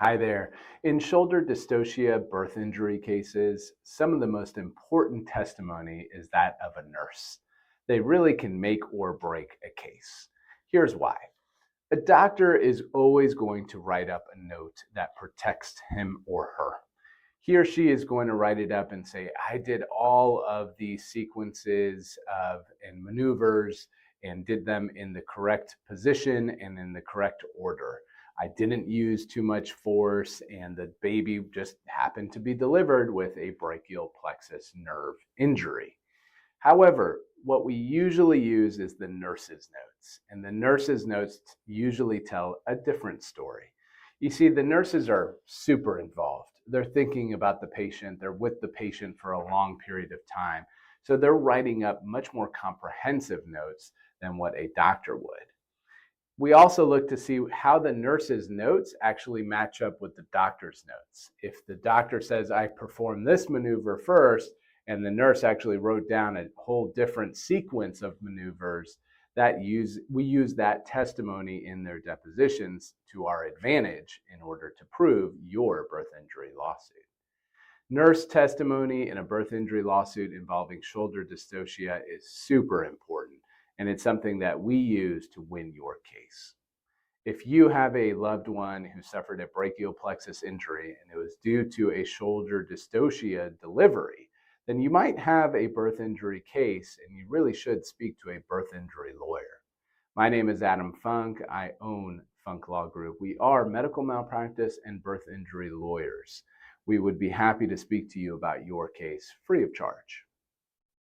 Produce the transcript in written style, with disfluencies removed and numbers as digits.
Hi there. In shoulder dystocia birth injury cases, some of the most important testimony is that of a nurse. They really can make or break a case. Here's why. A doctor is always going to write up a note that protects him or her. He or she is going to write it up and say, I did all of the sequences of and maneuvers and did them in the correct position and in the correct order. I didn't use too much force, and the baby just happened to be delivered with a brachial plexus nerve injury. However, what we usually use is the nurse's notes, and the nurse's notes usually tell a different story. You see, the nurses are super involved. They're thinking about the patient, they're with the patient for a long period of time. So they're writing up much more comprehensive notes than what a doctor would. We also look to see how the nurse's notes actually match up with the doctor's notes. If the doctor says, I performed this maneuver first, and the nurse actually wrote down a whole different sequence of maneuvers, we use that testimony in their depositions to our advantage in order to prove your birth injury lawsuit. Nurse testimony in a birth injury lawsuit involving shoulder dystocia is super important, and it's something that we use to win your case. If you have a loved one who suffered a brachial plexus injury and it was due to a shoulder dystocia delivery, then you might have a birth injury case and you really should speak to a birth injury lawyer. My name is Adam Funk. I own Funk Law Group. We are medical malpractice and birth injury lawyers. We would be happy to speak to you about your case free of charge.